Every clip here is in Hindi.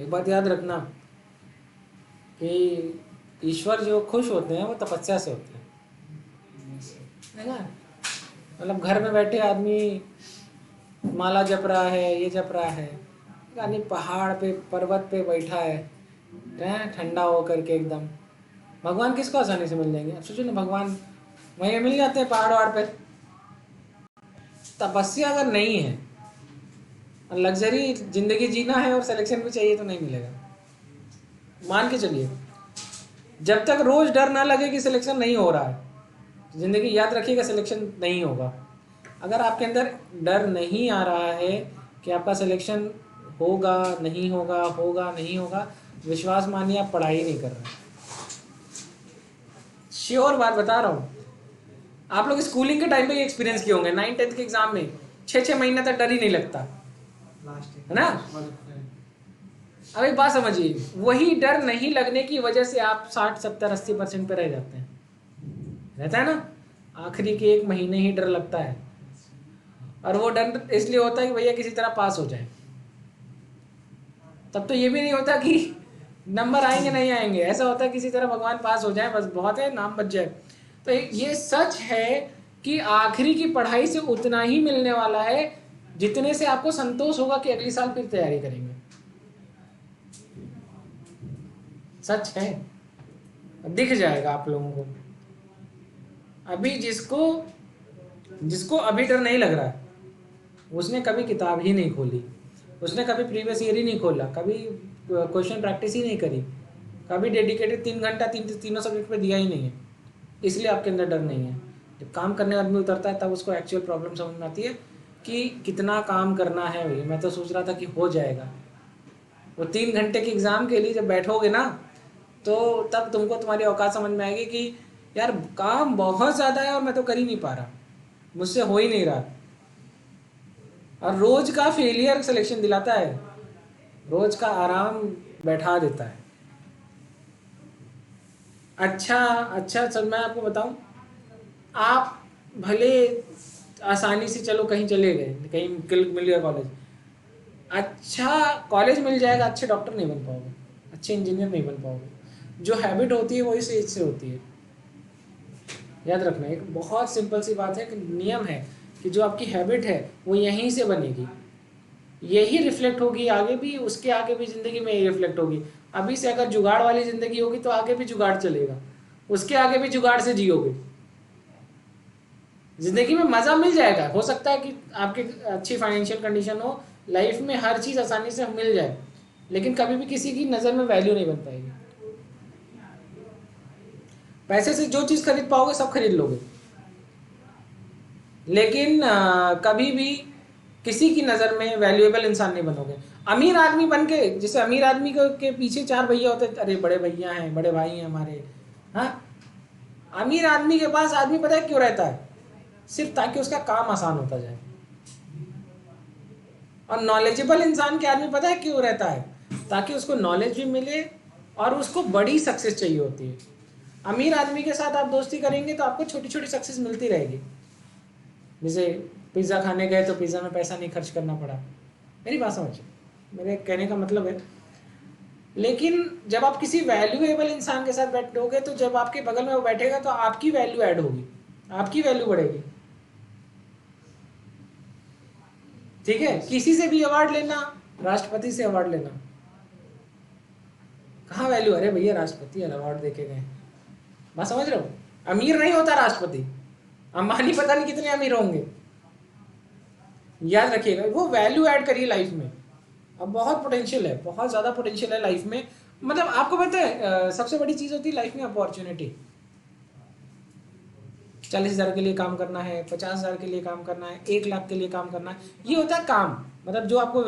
एक बात याद रखना कि ईश्वर जो खुश होते हैं वो तपस्या से होते हैं, है ना। मतलब घर में बैठे आदमी माला जप रहा है, ये जप रहा है, यानी पहाड़ पे पर्वत पे बैठा है ठंडा होकर के एकदम, भगवान किसको आसानी से मिल जाएंगे। अब सोचो ना, भगवान वहीं मिल जाते हैं पहाड़ वहाड़ पे। तपस्या अगर नहीं है, लग्जरी जिंदगी जीना है और सिलेक्शन भी चाहिए तो नहीं मिलेगा। मान के चलिए, जब तक रोज डर ना लगे कि सिलेक्शन नहीं हो रहा है, जिंदगी याद रखिएगा सिलेक्शन नहीं होगा। अगर आपके अंदर डर नहीं आ रहा है कि आपका सिलेक्शन होगा नहीं होगा, होगा नहीं होगा, विश्वास मानिए आप पढ़ाई नहीं कर रहे। श्योर बात बता रहा हूँ। आप लोग स्कूलिंग के टाइम पे ये एक्सपीरियंस किए होंगे, 9th-10th के एग्जाम में 6-6 महीने तक डर ही नहीं लगता, है ना। अब एक बात समझिए, वही डर नहीं लगने की वजह से आप 60-70-80% पे रह जाते हैं, रहता है ना। आखिरी के 1 महीने ही डर लगता है, और वो डर इसलिए होता है कि भैया किसी तरह पास हो जाए। तब तो ये भी नहीं होता कि नंबर आएंगे नहीं आएंगे, ऐसा होता है किसी तरह भगवान पास हो जाए, बस बहुत है, नाम बच जाए। तो ये सच है कि आखिरी की पढ़ाई से उतना ही मिलने वाला है जितने से आपको संतोष होगा कि अगली साल फिर तैयारी करेंगे। सच है, दिख जाएगा आप लोगों को। अभी जिसको अभी डर नहीं लग रहा है, उसने कभी किताब ही नहीं खोली, उसने कभी प्रीवियस ईयर ही नहीं खोला, कभी क्वेश्चन प्रैक्टिस ही नहीं करी, कभी डेडिकेटेड 3 घंटा तीनों सब्जेक्ट पे दिया ही नहीं है। इसलिए आपके अंदर डर नहीं है। जब काम करने आदमी उतरता है तब उसको एक्चुअल प्रॉब्लम समझ में आती है कि कितना काम करना है। भाई मैं तो सोच रहा था कि हो जाएगा। वो 3 घंटे के एग्ज़ाम के लिए जब बैठोगे ना, तो तब तुमको तुम्हारी औकात समझ में आएगी कि यार काम बहुत ज़्यादा है और मैं तो कर ही नहीं पा रहा, मुझसे हो ही नहीं रहा। और रोज का फेलियर सिलेक्शन दिलाता है, रोज का आराम बैठा देता है। अच्छा चल मैं आपको बताऊं, आप भले आसानी से चलो कहीं चले गए, कहीं मिल गया कॉलेज, अच्छा कॉलेज मिल जाएगा, अच्छे डॉक्टर नहीं बन पाओगे, अच्छे इंजीनियर नहीं बन पाओगे। जो हैबिट होती है वो इस एज से होती है। याद रखना, एक बहुत सिंपल सी बात है कि नियम है कि जो आपकी हैबिट है वो यहीं से बनेगी, यही रिफ्लेक्ट होगी आगे भी, उसके आगे भी ज़िंदगी में यही रिफ्लेक्ट होगी। अभी से अगर जुगाड़ वाली ज़िंदगी होगी तो आगे भी जुगाड़ चलेगा, उसके आगे भी जुगाड़ से जियोगे। ज़िंदगी में मज़ा मिल जाएगा। हो सकता है कि आपकी अच्छी फाइनेंशियल कंडीशन हो, लाइफ में हर चीज़ आसानी से मिल जाए, लेकिन कभी भी किसी की नज़र में वैल्यू नहीं बन पाएगी। पैसे से जो चीज़ खरीद पाओगे सब खरीद लोगे, लेकिन कभी भी किसी की नज़र में वैल्यूएबल इंसान नहीं बनोगे। अमीर आदमी बन के, जैसे अमीर आदमी के पीछे 4 भैया होते, अरे बड़े भैया हैं, बड़े भाई हैं हमारे, हाँ। अमीर आदमी के पास आदमी पता है क्यों रहता है? सिर्फ ताकि उसका काम आसान होता जाए। और नॉलेजेबल इंसान के आदमी पता है क्यों रहता है? ताकि उसको नॉलेज भी मिले और उसको बड़ी सक्सेस चाहिए होती है। अमीर आदमी के साथ आप दोस्ती करेंगे तो आपको छोटी छोटी सक्सेस मिलती रहेगी। जैसे पिज़्ज़ा खाने गए तो पिज़्ज़ा में पैसा नहीं खर्च करना पड़ा, मेरी बात समझिए, मेरे कहने का मतलब है। लेकिन जब आप किसी वैल्यूएबल इंसान के साथ बैठोगे तो जब आपके बगल में वो बैठेगा तो आपकी वैल्यू ऐड होगी, आपकी वैल्यू बढ़ेगी। ठीक है, किसी से भी अवार्ड लेना, राष्ट्रपति से अवार्ड लेना, कहाँ वैल्यू? अरे भैया राष्ट्रपति अवार्ड देके गए, बात समझ रहे हो? अमीर नहीं होता राष्ट्रपति, अंबानी पता नहीं कितने अमीर होंगे। याद रखिएगा, वो वैल्यू ऐड करिए लाइफ में। अब बहुत पोटेंशियल है, बहुत ज़्यादा पोटेंशियल है लाइफ में। मतलब आपको पता है सबसे बड़ी चीज़ होती है लाइफ में अपॉर्चुनिटी। 40,000 के लिए काम करना है, 50,000 के लिए काम करना है, 1 लाख के लिए काम करना है, ये होता है काम। मतलब जो आपको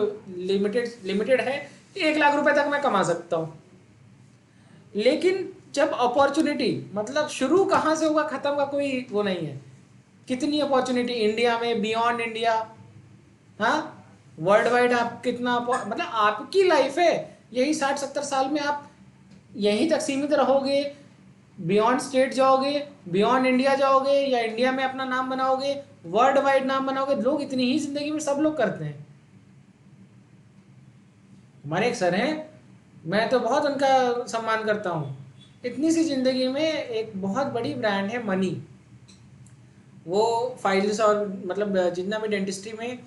लिमिटेड है, 1 लाख रुपए तक मैं कमा सकता हूँ। लेकिन जब अपॉर्चुनिटी, मतलब शुरू कहाँ से होगा खत्म का कोई वो नहीं है। कितनी अपॉर्चुनिटी इंडिया में, बियॉन्ड इंडिया, हाँ, वर्ल्ड वाइड आप कितना, मतलब आपकी लाइफ है यही 60-70 साल में आप यहीं तक सीमित रहोगे, बियॉन्ड स्टेट जाओगे, बियॉन्ड इंडिया जाओगे, या इंडिया में अपना नाम बनाओगे, वर्ल्ड वाइड नाम बनाओगे। लोग इतनी ही जिंदगी में सब लोग करते हैं। हमारे एक सर हैं, मैं तो बहुत उनका सम्मान करता हूँ। इतनी सी ज़िंदगी में एक बहुत बड़ी ब्रांड है मनी, वो फाइल्स और मतलब जितना भी डेंटिस्ट्री में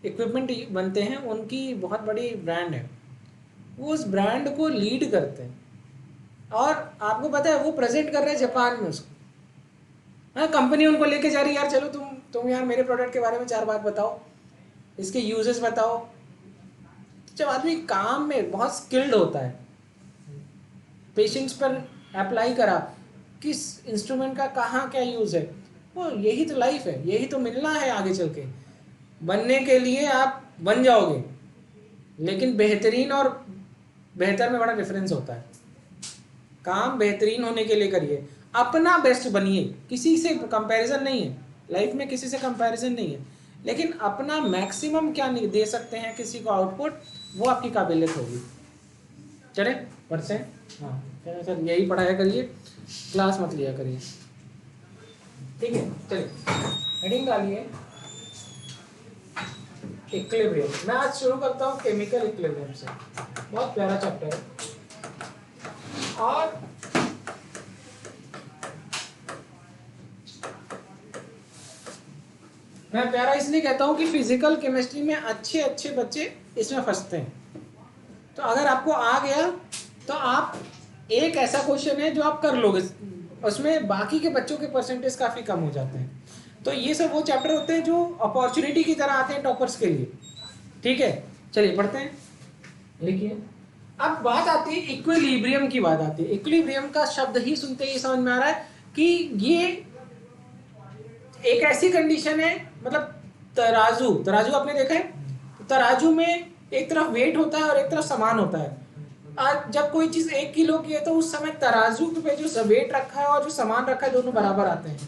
इक्विपमेंट बनते हैं उनकी बहुत बड़ी ब्रांड है, वो उस ब्रांड को लीड करते हैं। और आपको पता है वो प्रेजेंट कर रहे हैं जापान में उसको। हाँ, कंपनी उनको लेके जा रही है, यार चलो तुम यार मेरे प्रोडक्ट के बारे में 4 बात बताओ, इसके यूजेस बताओ। जब आदमी काम में बहुत स्किल्ड होता है, पेशेंट्स पर अप्लाई करा, किस इंस्ट्रूमेंट का कहाँ क्या यूज़ है, वो यही तो लाइफ है, यही तो मिलना है आगे चल के। बनने के लिए आप बन जाओगे, लेकिन बेहतरीन और बेहतर में बड़ा डिफरेंस होता है। काम बेहतरीन होने के लिए करिए, अपना बेस्ट बनिए, किसी से कंपैरिजन नहीं है लाइफ में, किसी से कंपैरिजन नहीं है, लेकिन अपना मैक्सिमम क्या नहीं दे सकते हैं किसी को आउटपुट, वो आपकी काबिलियत होगी। चले पढ़ते हैं। हाँ सर, यही पढ़ाया करिए, क्लास मत लिया करिए, ठीक है। चलिए हेडिंग डालिए इक्विलिब्रियम। मैं आज शुरू करता हूँ केमिकल इक्विलिब्रियम से, बहुत प्यारा चैप्टर है। और मैं प्यारा इसलिए कहता हूँ कि फिजिकल केमिस्ट्री में अच्छे अच्छे बच्चे इसमें फंसते हैं। तो अगर आपको आ गया तो आप, एक ऐसा क्वेश्चन है जो आप कर लोगे, उसमें बाकी के बच्चों के परसेंटेज काफ़ी कम हो जाते हैं। तो ये सब वो चैप्टर होते हैं जो अपॉर्चुनिटी की तरह आते हैं टॉपर्स के लिए, ठीक है। चलिए पढ़ते हैं, लिखिए। अब बात आती है इक्विलिब्रियम की, बात आती है इक्विलिब्रियम का शब्द ही सुनते ही समझ में आ रहा है कि ये एक ऐसी कंडीशन है, मतलब तराजू, तराजू आपने देखा है, तराजू में एक तरफ वेट होता है और एक तरफ सामान होता है। आज जब कोई चीज 1 किलो की है तो उस समय तराजू पे जो वेट रखा है और जो सामान रखा है दोनों बराबर आते हैं,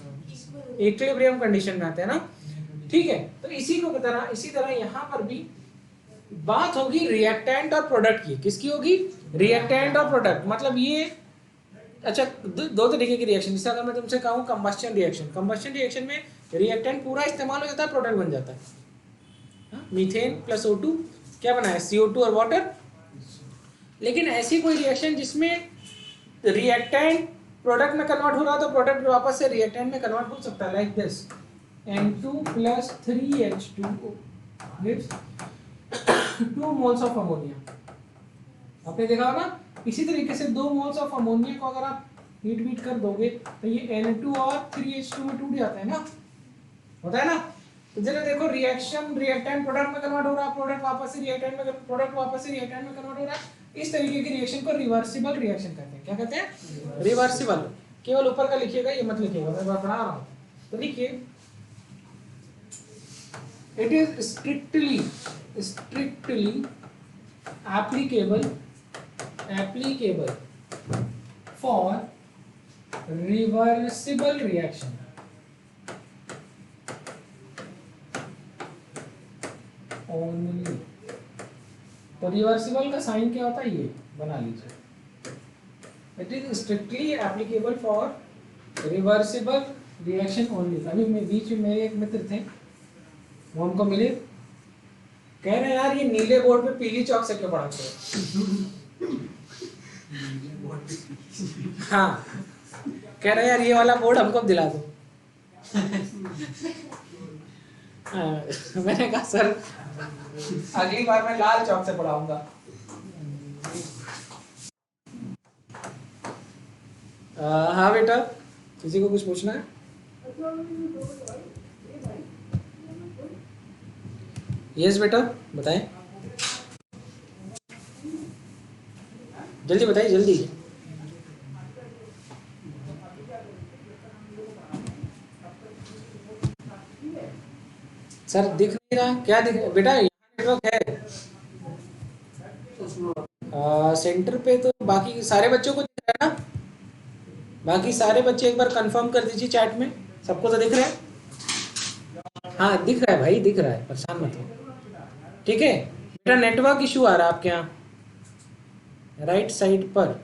इक्विलिब्रियम कंडीशन में आते हैं ना, ठीक है। तो इसी तरह यहाँ पर भी बात होगी रिएक्टेंट और प्रोडक्ट की। किसकी होगी? रिएक्टेंट और प्रोडक्ट। मतलब ये अच्छा, दो तरीके की रिएक्शन, जैसे अगर मैं तुमसे कहूँ कंबस्शन रिएक्शन, कंबस्शन रिएक्शन में रिएक्टेंट पूरा इस्तेमाल हो जाता है, प्रोडक्ट बन जाता है। मीथेन प्लस O2 क्या बना है? CO2 और वाटर। लेकिन ऐसी कोई रिएक्शन जिसमें रिएक्टेंट प्रोडक्ट में कन्वर्ट हो रहा है तो प्रोडक्ट वापस से रिएक्टेंट में कन्वर्ट हो सकता है, like this N2 + 3H2O gives 2 moles of ammonia. आपने देखा होगा इसी तरीके से 2 मोल्स ऑफ अमोनिया को अगर आप हीट कर दोगे तो ये N2 और 3H2 में टूट जाता है ना, होता है ना। तो जरा देखो, रिएक्शन रिएक्टेंट प्रोडक्ट में कन्वर्ट हो रहा है, प्रोडक्ट वापस से रिएक्टेंट में कन्वर्ट हो रहा है। इस तरीके की रिएक्शन को रिवर्सिबल रिएक्शन कहते हैं। क्या कहते हैं? रिवर्सिबल। केवल ऊपर का लिखिएगा, ये मत लिखिएगा, मैं पढ़ा रहा हूँ तो लिखिए, it is strictly applicable for reversible reaction only। तो रिवर्सिबल का साइन क्या होता है, ये बना लीजिए। It is strictly applicable for reversible reaction only. अभी मैं बीच में मेरे एक मित्र थे, वो हमको मिले, कह रहे हैं यार ये नीले बोर्ड पे पीली चौक से क्यों पढ़ाते हो? हाँ, कह रहे यार ये वाला बोर्ड हमको दिला दो। मैंने कहा सर अगली बार मैं लाल चौक से पढ़ाऊंगा। हाँ बेटा, किसी को कुछ पूछना है? यस बेटा बताएं, जल्दी बताइए जल्दी। सर दिख नहीं रहा, क्या दिख रहा बेटा? यहाँ नेटवर्क है सेंटर पे, तो बाकी सारे बच्चों को दिख रहा है ना? बाकी सारे बच्चे एक बार कंफर्म कर दीजिए चैट में, सबको तो दिख रहा है? हाँ दिख रहा है भाई, दिख रहा है, परेशान मत हो, ठीक है बेटा। नेटवर्क इशू आ रहा है आपके यहाँ राइट साइड पर।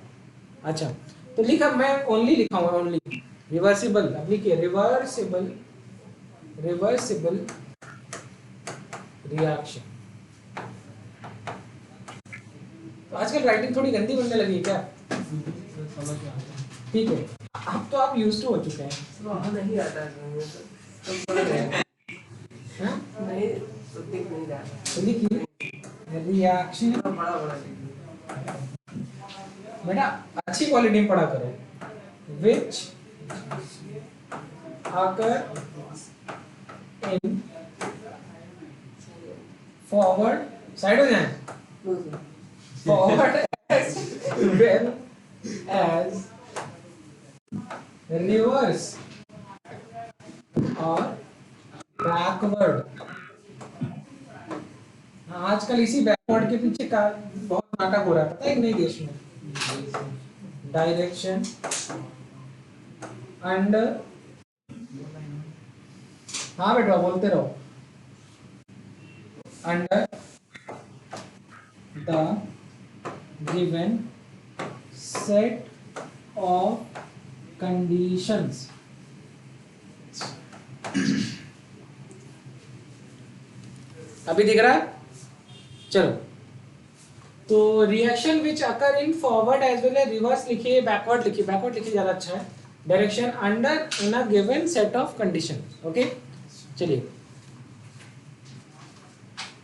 अच्छा तो लिखा, मैं ओनली लिखा हूँ, ओनली रिवर्सिबल। अब लिखिए रिवर्सिबल रिएक्शन। तो आजकल राइटिंग थोड़ी गंदी बनने लगी है क्या? ठीक है, अब तो आप यूज्ड टू हो चुके हैं। नहीं आता नहीं तो दिख नहीं रहा। लिखिए रिएक्शन। बेटा अच्छी क्वालिटी में पढ़ा करो। विच आकर इन फॉरवर्ड साइड हो जाए, forward as well as reverse और बैकवर्ड। आजकल इसी बैकवर्ड के पीछे का बहुत नाटक हो रहा है, पता है कि नहीं देश में? डायरेक्शन अंडर, हाँ बेटा बोलते रहो, under the given set of conditions. अभी दिख रहा है? चलो, तो reaction which occur in forward as well as reverse लिखिए, बैकवर्ड लिखिए, बैकवर्ड लिखिए ज्यादा अच्छा है। Direction under in a given set of condition. Okay, चलिए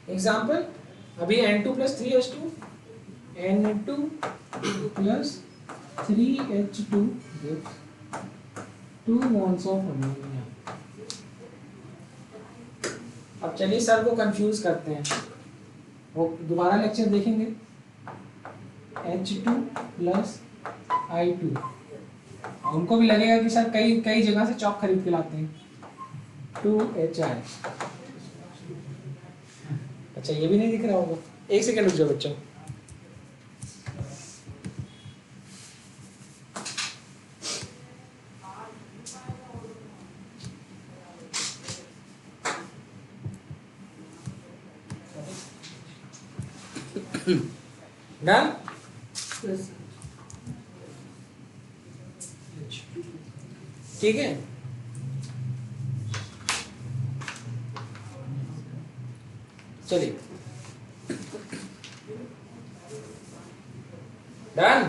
एग्जांपल। अभी N2 plus 3H2, N2 plus 3H2 gives 2 moles of ammonia। अब चलिए सर को कंफ्यूज करते हैं, वो दोबारा लेक्चर देखेंगे। H2 plus I2, उनको भी लगेगा कि सर कई कई जगह से चौक खरीद के लाते हैं। 2HI। अच्छा ये भी नहीं दिख रहा होगा, एक सेकंड रुक जाओ बच्चों। डन? ठीक है, चलिए डन।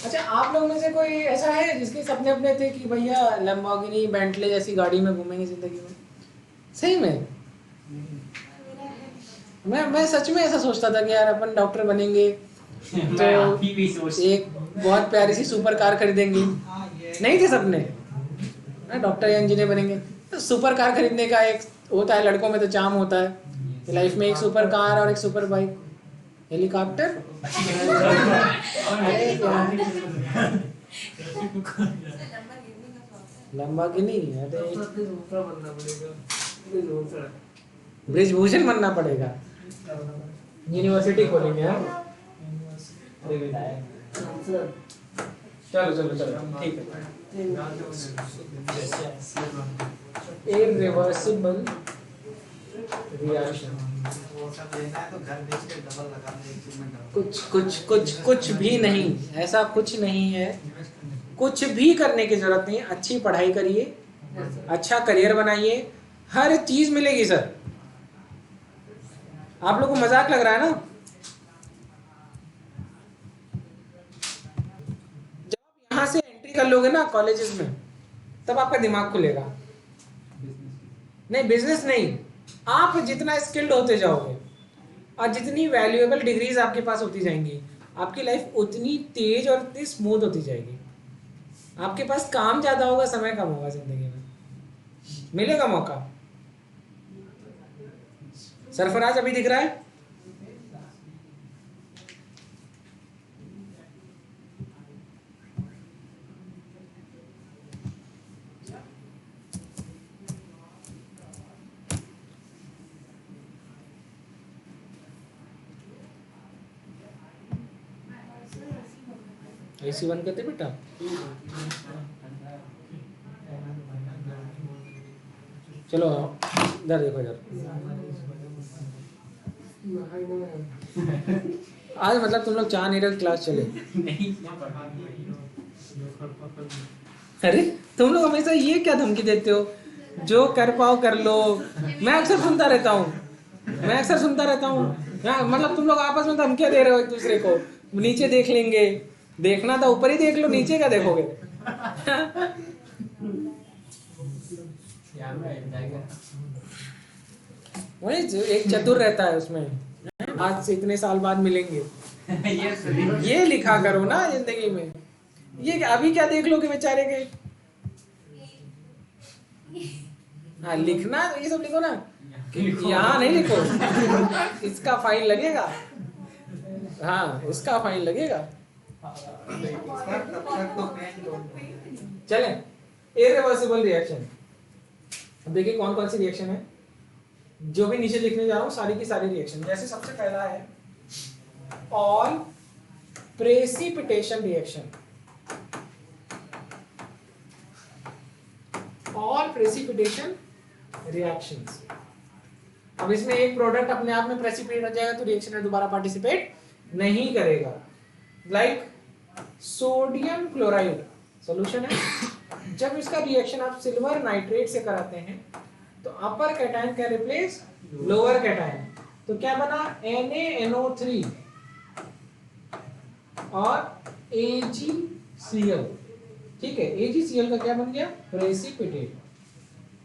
अच्छा आप लोग में से कोई ऐसा है जिसके सपने अपने थे कि भैया लैम्बोर्गिनी बेंटले जैसी गाड़ी में घूमेंगे जिंदगी में? सही में मैं सच में ऐसा सोचता था कि यार अपन डॉक्टर बनेंगे तो एक बहुत प्यारी सी सुपर कार खरीदेंगे। नहीं थे सपने? डॉक्टर या इंजीनियर बनेंगे तो सुपर कार खरीदने का एक होता है, लड़कों में तो चाम होता है लाइफ में, एक सुपर कार और एक सुपर बाइक, हेलीकॉप्टर। लैम्बोर्गिनी, अरे ब्रिजभूषण बनना पड़ेगा, यूनिवर्सिटी खोलेंगे यार। चलो चलो चलो ठीक है। Irreversible reaction. कुछ कुछ कुछ कुछ भी नहीं, ऐसा कुछ नहीं है, कुछ भी करने की जरूरत नहीं। अच्छी पढ़ाई करिए, अच्छा करियर बनाइए, हर चीज मिलेगी सर। आप लोगों को मजाक लग रहा है ना? जब आप यहां से एंट्री कर लोगे ना कॉलेजेस में, तब आपका दिमाग खुलेगा। नहीं बिजनेस नहीं, आप जितना स्किल्ड होते जाओगे और जितनी वैल्यूएबल डिग्रीज आपके पास होती जाएंगी, आपकी लाइफ उतनी तेज और उतनी स्मूथ होती जाएगी। आपके पास काम ज्यादा होगा, समय कम होगा, जिंदगी में मिलेगा मौका। सरफराज अभी दिख रहा है? एसी बंद करते बेटा। चलो इधर देखो, इधर आज मतलब तुम लोग चाह नहीं रहे क्लास चले? अरे तुम लोग हमेशा ये क्या धमकी देते हो जो कर पाओ कर लो। मैं अक्सर सुनता रहता हूँ, हाँ, मतलब तुम लोग आपस में धमकियां दे रहे हो एक दूसरे को, नीचे देख लेंगे, देखना था ऊपर ही देख लो, नीचे क्या देखोगे। वही एक चतुर रहता है उसमें, आज से इतने साल बाद मिलेंगे, ये लिखा करो ना जिंदगी में। ये अभी क्या देख लोगे बेचारे के। हाँ, लिखना ये सब लिखो ना, यहाँ नहीं लिखो, इसका फाइन लगेगा। हाँ, इसका फाइन लगेगा। चलें, इरिवर्सिबल रिएक्शन। अब देखिए कौन कौन सी रिएक्शन है, जो भी नीचे लिखने जा रहा हूँ सारी की सारी रिएक्शन। जैसे सबसे पहला है all precipitation reaction. All precipitation reactions. अब इसमें एक प्रोडक्ट अपने आप में प्रेसिपिटेट हो जाएगा तो रिएक्शन में दोबारा पार्टिसिपेट नहीं करेगा। लाइक सोडियम क्लोराइड सॉल्यूशन है, जब इसका रिएक्शन आप सिल्वर नाइट्रेट से कराते हैं तो upper cation can replace lower cation, तो क्या बना NaNO3 और AgCl। ठीक है, AgCl का क्या बन गया, प्रेसिपिटेट।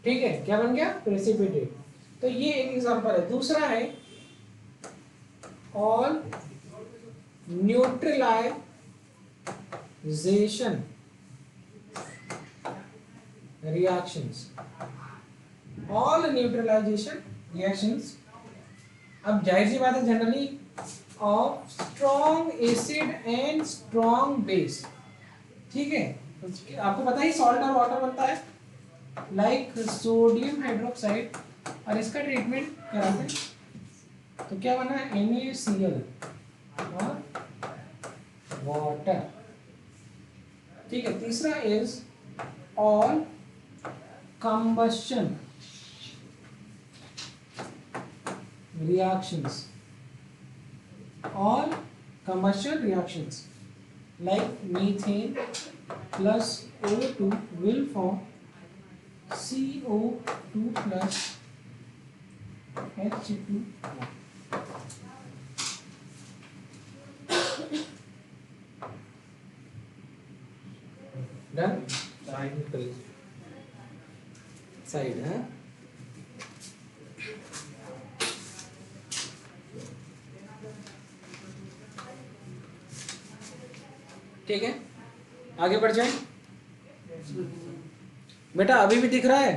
ठीक है, क्या बन गया, प्रेसिपिटेट। तो ये एक एग्जांपल है। दूसरा है all neutralization reactions. All neutralization reactions, अब जाहिर सी बात है, generally of strong acid and strong base. ठीक है, आपको पता ही सॉल्ट और वाटर बनता है, लाइक सोडियम हाइड्रोक्साइड, और इसका ट्रीटमेंट कराते हैं तो क्या बना, NaCl और वाटर। ठीक है, तीसरा is all combustion reactions. All combustion reactions like methane plus O2 will form CO2 plus H2. Done? Side, huh? ठीक है, आगे बढ़ जाए। बेटा अभी भी दिख रहा है?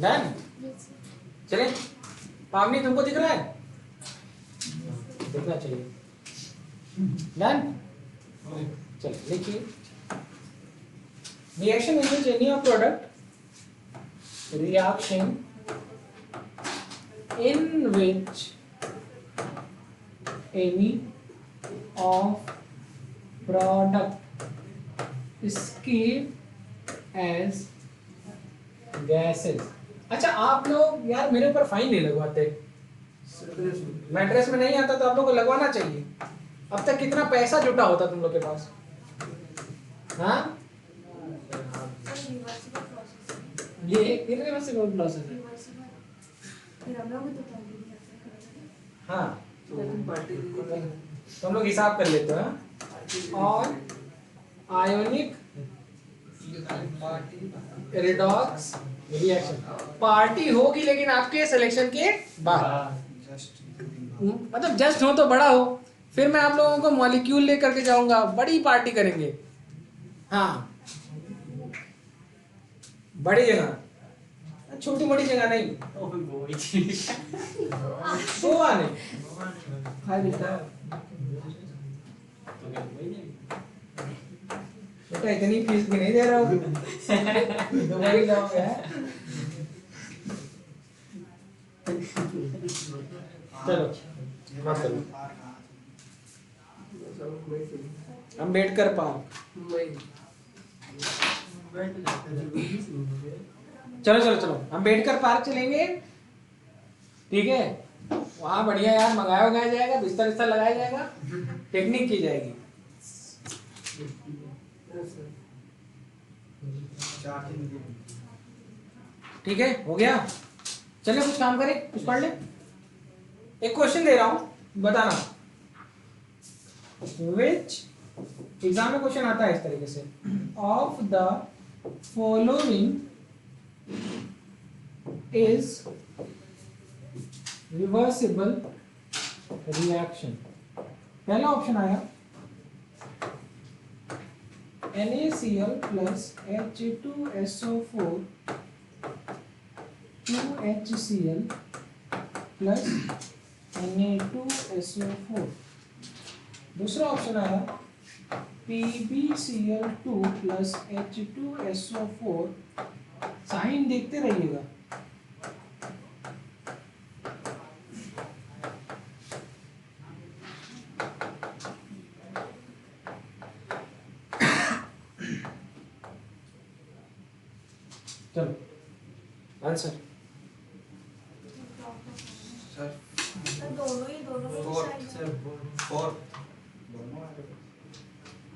डन? चले, पावनी तुमको दिख रहा है? दिखना चाहिए। डन? चलो लिखिए, reaction in which any of product, reaction in which any of product escape as gases। अच्छा, आप लोग यार मेरे ऊपर फाइन नहीं लगवाते, मैट्रेस में नहीं आता तो आप लोग को लगवाना चाहिए। अब तक कितना पैसा जुटा होता तुम लोग के पास। हाँ, ये इरिवर्सिबल प्रोसेस है। हाँ, तो हम लोग हिसाब कर लेते हैं। और आयोनिक रिडॉक्स रिएक्शन पार्टी होगी, लेकिन आपके सिलेक्शन के बाद, मतलब जस्ट हो तो बड़ा हो, फिर मैं आप लोगों को मॉलिक्यूल लेकर के जाऊंगा, बड़ी पार्टी करेंगे। हाँ, बड़ी जगह, छोटी मोटी जगह नहीं, गोवा नहीं। बेटा इतनी फीस भी नहीं दे रहा हूँ, दुबई जाओगे। चलो मत करो। अम्बेडकर पार्क, चलो चलो चलो अम्बेडकर पार्क चलेंगे। ठीक है, वहाँ बढ़िया यार मंगाया उगाया जाएगा, बिस्तर बिस्तर लगाया जाएगा, पिकनिक की जाएगी। ठीक है, हो गया। चलिए कुछ काम करें, कुछ पढ़ ले। एक क्वेश्चन दे रहा हूं, बताना। विच, एग्जाम में क्वेश्चन आता है इस तरीके से, of the following is reversible reaction. पहला ऑप्शन आया NaCl plus H2SO4 2HCl plus Na2SO4। दूसरा ऑप्शन आया PbCl2 plus H2SO4। साइन देखते रहिएगा। चलो आंसर।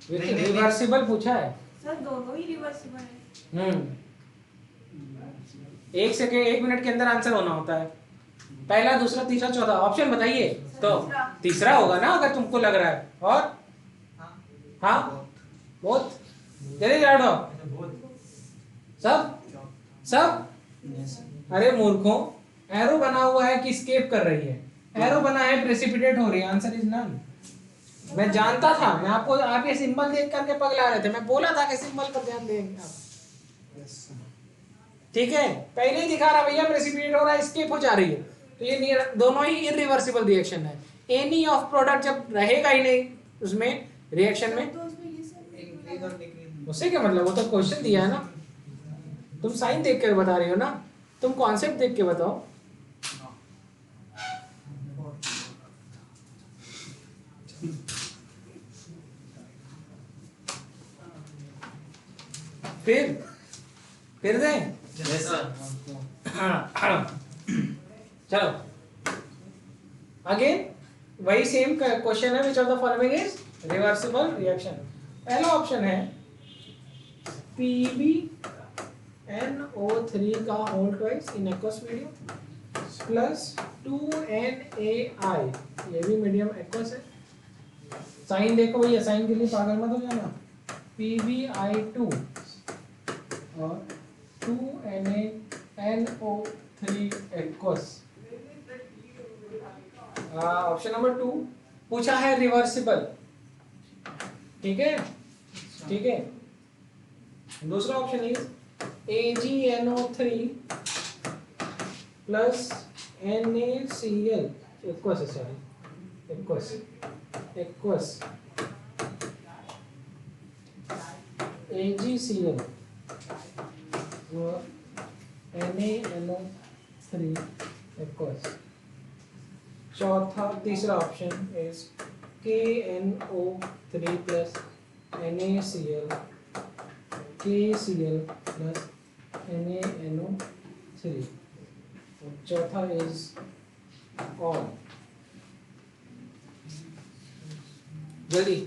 रिवर्सिबल पूछा है सर, दोनों ही रिवर्सिबल है। एक सेकेंड, 1 मिनट के अंदर आंसर होना होता है। पहला, दूसरा, तीसरा, चौथा ऑप्शन बताइए। तो तीसरा होगा ना अगर तुमको लग रहा है। और हाँ, बहुत जल्दी जाओ। सब सब अरे मूर्खों, एरो बना हुआ है कि स्केप कर रही है? एरो बना है प्रेसिपिटेट हो रही है। Answer is none. मैं जानता था, मैं आपको, आप ये सिंबल देख करके पगला रहे थे। मैं बोला था कि सिंबल पर ध्यान देंगे आप। ठीक है, पहले ही दिखा रहा भैया प्रेसिपिटेट हो रहा है, स्केप हो जा रही है। तो ये दोनों ही इरिवर्सिबल रिएक्शन है। एनी ऑफ प्रोडक्ट जब रहेगा ही नहीं उसमें रिएक्शन में, उससे क्या मतलब? वो तो क्वेश्चन दिया है ना। तुम साइन देख कर बता रही हो ना, तुम कॉन्सेप्ट देख के बताओ। फिर दे। चलो अगेन वही सेम क्वेश्चन है। Which of the following is reversible reaction? पहला ऑप्शन है PbNO3 का whole twice in aqueous medium plus 2NaI, ये भी मीडियम एक्वस है। साइन देखो भैया, साइन के लिए पागल मत हो जाना। PbI2 और 2NaNO3 एक्वस। ऑप्शन नंबर 2 पूछा है रिवर्सिबल। ठीक है, ठीक है। दूसरा option is AgNO3 plus NaCl aqueous है, सॉरी एक्वस एक्वस AgCl और NaNO3 एक्वस। तीसरा option is KNO3 plus NaCl KCl plus NaNO3। चौथा इज ऑल। जल्दी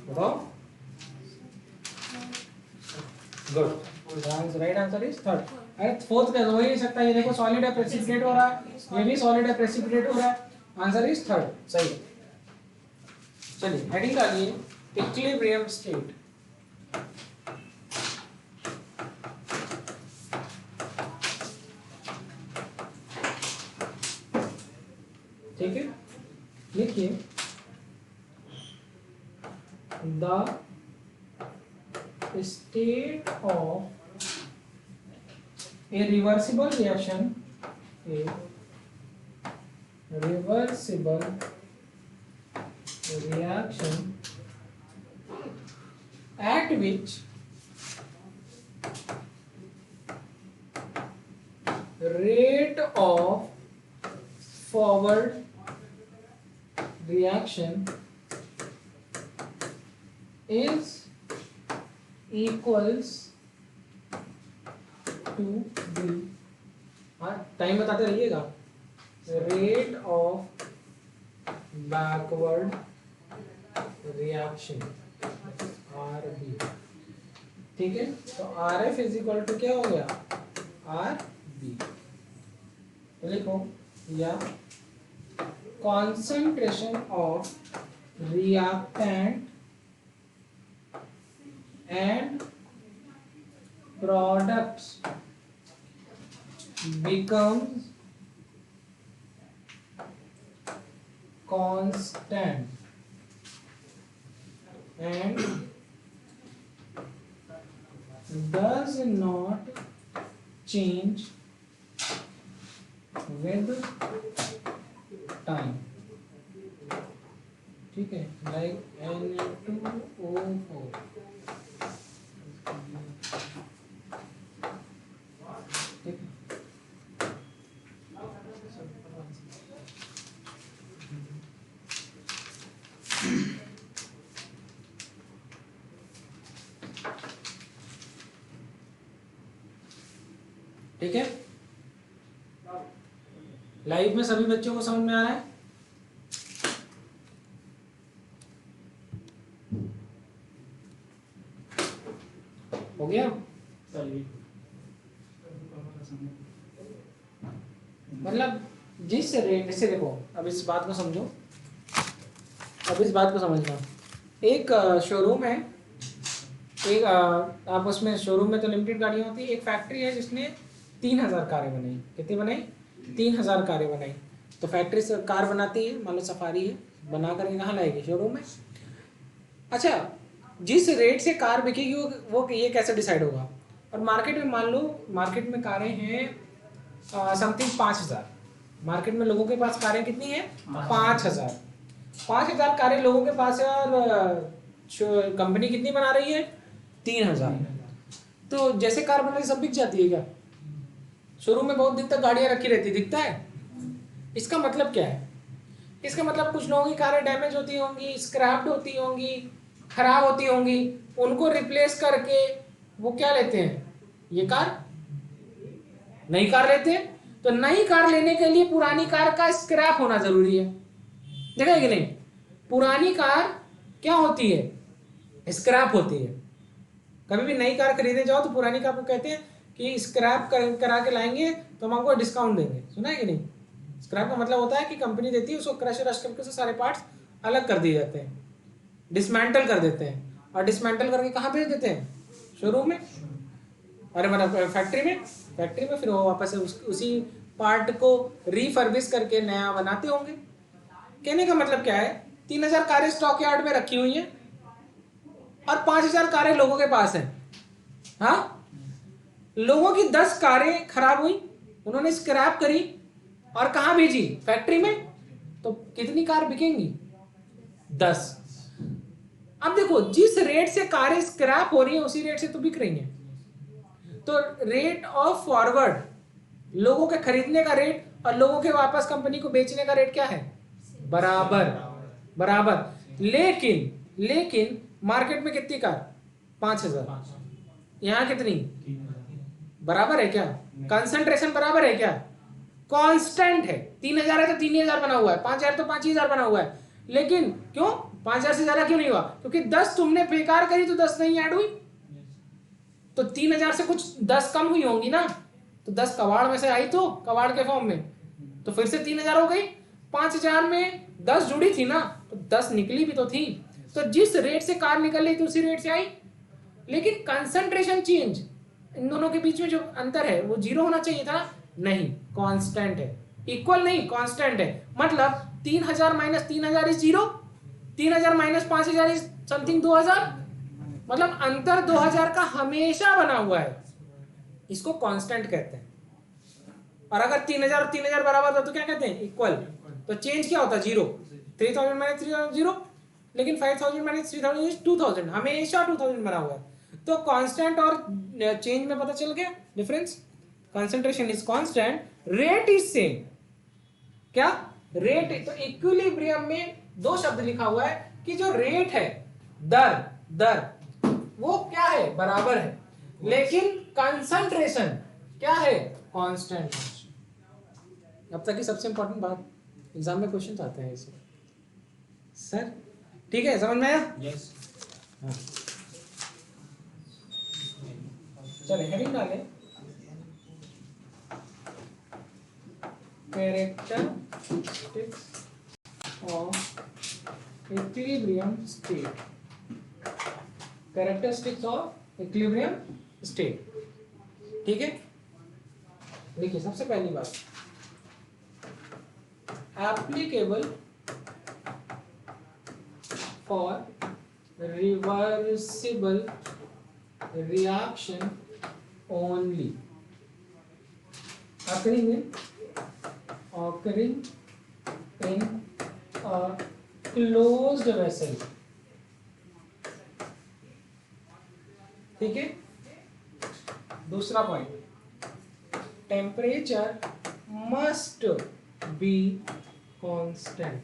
बताओ। Good, right answer is third. अरे फोर्थ का हो ही नहीं सकता। ये देखो सॉलिड है, प्रेसिपिटेट हो रहा है। ये भी सॉलिड है, प्रेसिपिटेट हो रहा है। आंसर इज थर्ड, सही है। चलिए हेडिंग डालिए इक्विलिब्रियम स्टेट। ठीक है, लिखिए the state of a reversible reaction at which rate of forward reaction is equals to B, हाँ टाइम बताते रहिएगा, rate of backward reaction R B, ठीक है। तो R F is equal to क्या हो गया, आर बी, तो लिखो, या concentration of reactant and products becomes constant and does not change with time, ठीक है, like Na2O4, ठीक है। ठीक है, लाइव में सभी बच्चों को समझ में आ रहा है? हो गया? मतलब जिस रेट से, देखो अब इस बात को समझो, अब इस बात को समझना, एक शोरूम है, एक आप उसमें शोरूम में तो लिमिटेड गाड़ियाँ होती है, एक फैक्ट्री है जिसने 3000 कारें बनाई। कितनी बनाई? 3000 कारें बनाई। तो फैक्ट्री से कार बनाती है, मान लो सफारी है, बना करके कहाँ लाएगी? शोरूम में। अच्छा, जिस रेट से कार बिकेगी वो ये कैसे डिसाइड होगा? और मार्केट में मान लो, मार्केट में कारें हैं समथिंग 5000, मार्केट में लोगों के पास कारें कितनी हैं? 5000 कारें लोगों के पास है, और कंपनी कितनी बना रही है? 3000। तो जैसे कार बन रही सब बिक जाती है क्या? शोरूम में बहुत दिन तक गाड़ियां रखी रहती, दिखता है? इसका मतलब क्या है? इसका मतलब कुछ लोगों की कारें डैमेज होती होंगी, स्क्रैप्ड होती होंगी, खराब होती होंगी, उनको रिप्लेस करके वो क्या लेते हैं? ये कार, नई कार लेते हैं। तो नई कार लेने के लिए पुरानी कार का स्क्रैप होना जरूरी है, देखा है कि नहीं? पुरानी कार क्या होती है? स्क्रैप होती है। कभी भी नई कार खरीदने जाओ तो पुरानी कार को कहते हैं कि स्क्रैप करा के लाएंगे तो हम आपको डिस्काउंट देंगे, सुना है कि नहीं? स्क्रैप का मतलब होता है कि कंपनी देती है, उसको क्रश करके उससे सारे पार्ट्स अलग कर दिए जाते हैं, डिसमेंटल कर देते हैं, और डिसमेंटल करके कहाँ भेज देते हैं? शोरूम में, अरे मतलब फैक्ट्री में। फैक्ट्री में फिर वो वापस उसी पार्ट को रिफर्बिश करके नया बनाते होंगे। कहने का मतलब क्या है? 3000 कारें स्टॉक यार्ड में रखी हुई हैं और 5000 कारें लोगों के पास हैं। हाँ, लोगों की 10 कारें खराब हुई, उन्होंने स्क्रैप करी और कहाँ भेजी? फैक्ट्री में। तो कितनी कार बिकेंगी? 10। अब देखो, जिस रेट से कारें स्क्रैप हो रही है उसी रेट से तो बिक रही हैं। तो रेट ऑफ फॉरवर्ड, लोगों के खरीदने का रेट और लोगों के वापस कंपनी को बेचने का रेट क्या है? बराबर। लेकिन मार्केट में कितनी कार? 5000। यहाँ कितनी? बराबर है क्या? कंसंट्रेशन बराबर है क्या? कांस्टेंट है। 3000 है तो 3000 बना हुआ है, 5000 तो 5000 बना हुआ है। लेकिन क्यों 5000 से ज्यादा क्यों नहीं हुआ? क्योंकि 10 तुमने बेकार करी तो 10 नहीं ऐड हुई, तो 3000 से कुछ 10 कम हुई होंगी ना, तो 10 कबाड़ में से आई, तो कबाड़ के फॉर्म में, तो फिर से 3000 हो गई। 5000 में 10 जुड़ी थी ना, तो 10 निकली भी तो थी। तो जिस रेट से कार निकल रही थी उसी रेट से आई। लेकिन कंसंट्रेशन चेंज, इन दोनों के बीच में जो अंतर है वो 0 होना चाहिए था, नहीं, कांस्टेंट है। इक्वल नहीं, कांस्टेंट है। मतलब 3000 minus 3000 is 0, 3000 minus 5000 is something 2000, मतलब अंतर 2000 का हमेशा बना हुआ है। इसको कांस्टेंट कहते हैं। और अगर 3000 और 3000 बराबर हो तो क्या कहते हैं? इक्वल। तो चेंज क्या होता है? 0। 3000 माइनस 3000 0, लेकिन 5000 माइनस 3000 इज 2000, हमेशा 2000 बना हुआ है। तो कांस्टेंट और चेंज में पता चल गया difference. Concentration is constant, rate is same. क्या? रेट। तो इक्विलिब्रियम में 2 शब्द लिखा हुआ है कि जो रेट है, दर वो क्या है? बराबर है। लेकिन कंसंट्रेशन क्या है? कांस्टेंट। अब तक की सबसे इंपॉर्टेंट बात, एग्जाम में क्वेश्चन आते हैं इससे सर। ठीक है, समझ में आया? यस। हाँ। चले हेडिंग डालें, characteristics of equilibrium state. Characteristics of equilibrium state. ठीक है, देखिए सबसे पहली बात, applicable for reversible reaction only occurring in a closed vessel। ठीक है, दूसरा point, temperature must be constant.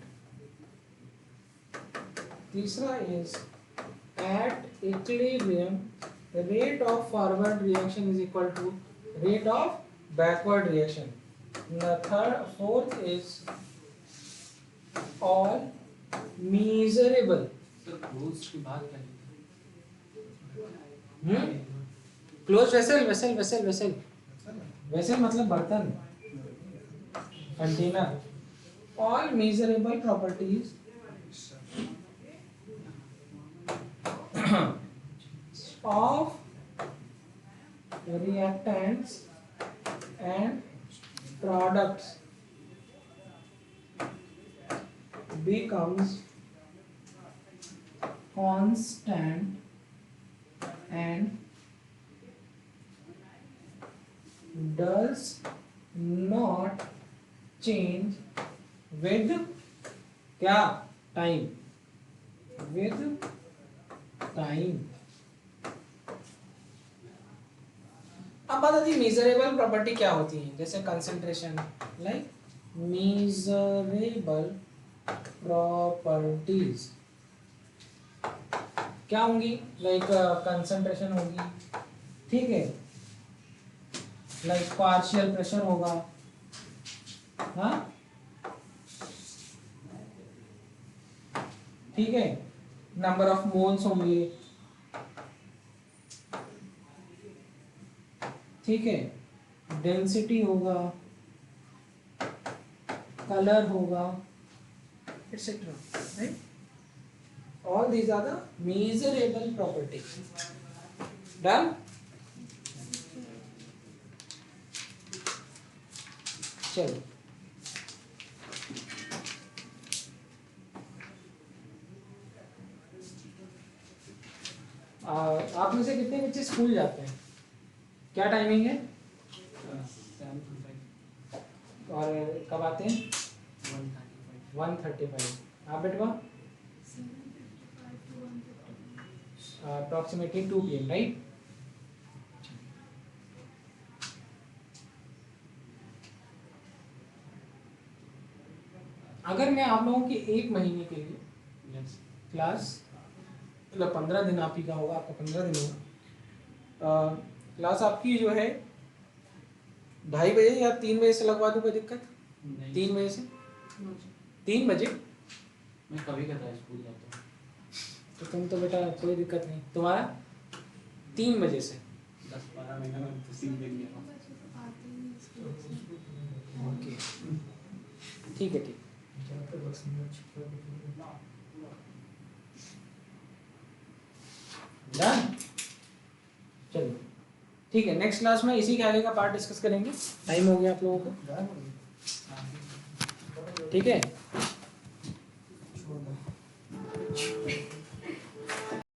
तीसरा is at equilibrium the rate of forward reaction is equal to rate of backward reaction। The fourth is all measurable। Sir close की बात कर close vessel vessel vessel vessel vessel मतलब बर्तन, container. all measurable properties of reactants and products becomes constant and does not change with क्या time, with time। अब बात आती है मेजरेबल प्रॉपर्टी क्या होती है, जैसे कंसंट्रेशन, लाइक मेजरेबल प्रॉपर्टीज क्या होंगी, लाइक कंसंट्रेशन होगी, ठीक है, लाइक पार्शियल प्रेशर होगा, हाँ ठीक है, नंबर ऑफ मोल्स होंगे, ठीक है, डेंसिटी होगा, कलर होगा, etcetera, right. All these are the measurable properties. Done. चलो आप में से कितने बच्चे स्कूल जाते हैं? क्या टाइमिंग है? 7:35 और कब आते हैं? 1:35। 1:35। आप बेटवा? 7:55 अप्रॉक्सीमेटली 2 PM, राइट? अगर मैं आप लोगों के 1 महीने के लिए यस क्लास, मतलब 15 दिन आप ही का होगा, आपका 15 दिन होगा, क्लास आपकी जो है 2:30 बजे या 3 बजे से लगवा दूँ, कोई दिक्कत? नहीं 3 बजे से 3 बजे मैं कभी कहता है स्कूल जाता हूँ तो तुम तो बेटा कोई दिक्कत नहीं, तुम्हारा 3 बजे से 10-12 महीने में तो सीख ले लिया। ओके ठीक है, ठीक। डन। चलो ठीक है, नेक्स्ट क्लास में इसी के आगे का पार्ट डिस्कस करेंगे। टाइम हो गया आप लोगों को, ठीक है।